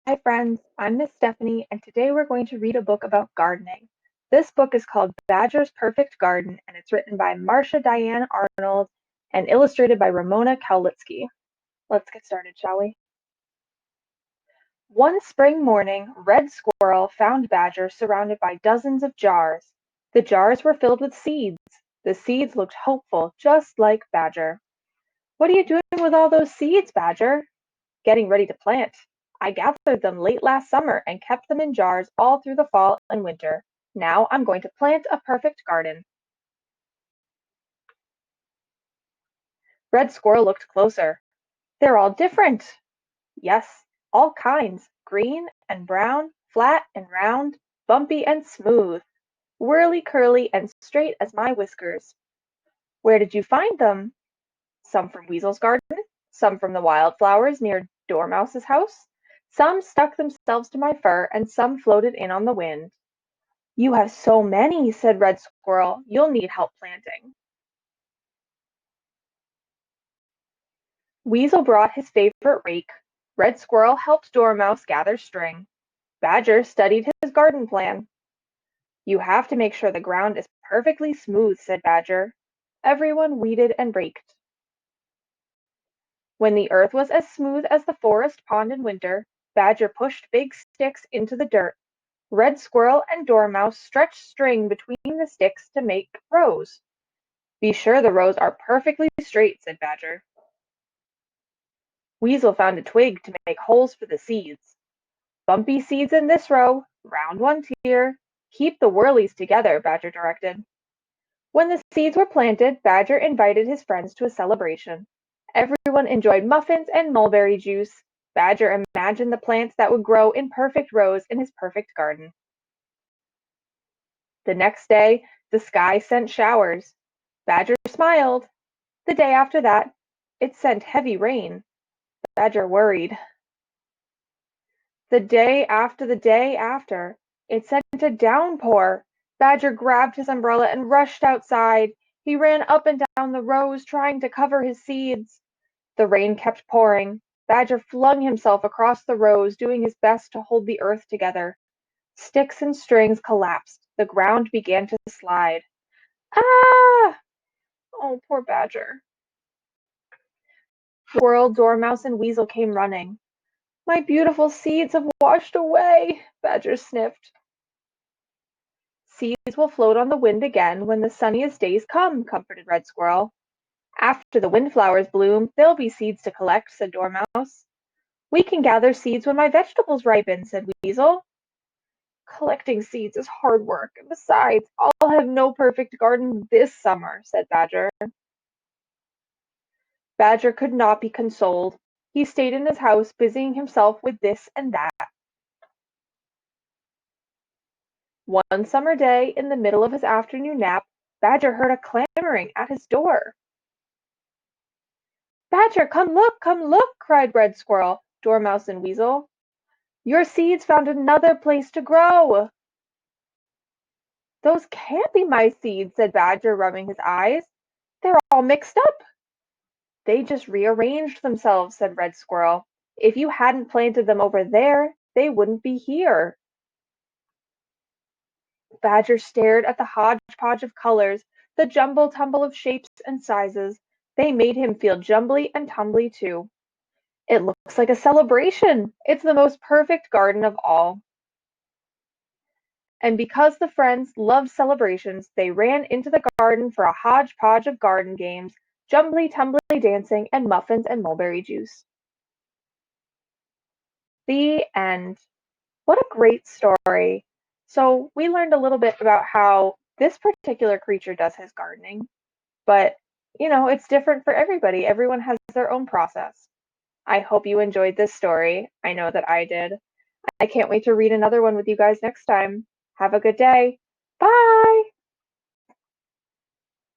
Hi friends, I'm Miss Stephanie and today we're going to read a book about gardening. This book is called Badger's Perfect Garden and it's written by Marcia Diane Arnold and illustrated by Ramona Kowalitsky. Let's get started, shall we? One spring morning, Red Squirrel found Badger surrounded by dozens of jars. The jars were filled with seeds. The seeds looked hopeful, just like Badger. What are you doing with all those seeds, Badger? Getting ready to plant. I gathered them late last summer and kept them in jars all through the fall and winter. Now I'm going to plant a perfect garden. Red Squirrel looked closer. They're all different. Yes, all kinds. Green and brown, flat and round, bumpy and smooth, whirly-curly and straight as my whiskers. Where did you find them? Some from Weasel's garden, some from the wildflowers near Dormouse's house. Some stuck themselves to my fur, and some floated in on the wind. You have so many, said Red Squirrel. You'll need help planting. Weasel brought his favorite rake. Red Squirrel helped Dormouse gather string. Badger studied his garden plan. You have to make sure the ground is perfectly smooth, said Badger. Everyone weeded and raked. When the earth was as smooth as the forest pond in winter, Badger pushed big sticks into the dirt. Red Squirrel and Dormouse stretched string between the sticks to make rows. Be sure the rows are perfectly straight, said Badger. Weasel found a twig to make holes for the seeds. Bumpy seeds in this row, round ones here. Keep the whirlies together, Badger directed. When the seeds were planted, Badger invited his friends to a celebration. Everyone enjoyed muffins and mulberry juice. Badger imagined the plants that would grow in perfect rows in his perfect garden. The next day, the sky sent showers. Badger smiled. The day after that, it sent heavy rain. Badger worried. The day after, it sent a downpour. Badger grabbed his umbrella and rushed outside. He ran up and down the rows trying to cover his seeds. The rain kept pouring. Badger flung himself across the rows, doing his best to hold the earth together. Sticks and strings collapsed. The ground began to slide. Ah! Oh, poor Badger. Squirrel, Dormouse, and Weasel came running. My beautiful seeds have washed away, Badger sniffed. Seeds will float on the wind again when the sunniest days come, comforted Red Squirrel. After the windflowers bloom, there'll be seeds to collect, said Dormouse. We can gather seeds when my vegetables ripen, said Weasel. Collecting seeds is hard work, and besides, I'll have no perfect garden this summer, said Badger. Badger could not be consoled. He stayed in his house, busying himself with this and that. One summer day, in the middle of his afternoon nap, Badger heard a clamoring at his door. Badger, come look, cried Red Squirrel, Dormouse, and Weasel. Your seeds found another place to grow. Those can't be my seeds, said Badger, rubbing his eyes. They're all mixed up. They just rearranged themselves, said Red Squirrel. If you hadn't planted them over there, they wouldn't be here. Badger stared at the hodgepodge of colors, the jumble-tumble of shapes and sizes. They made him feel jumbly and tumbly too. It looks like a celebration. It's the most perfect garden of all. And because the friends loved celebrations, they ran into the garden for a hodgepodge of garden games, jumbly-tumbly dancing, and muffins and mulberry juice. The end. What a great story. So we learned a little bit about how this particular creature does his gardening, but it's different for everybody. Everyone has their own process. I hope you enjoyed this story. I know that I did. I can't wait to read another one with you guys next time. Have a good day. Bye!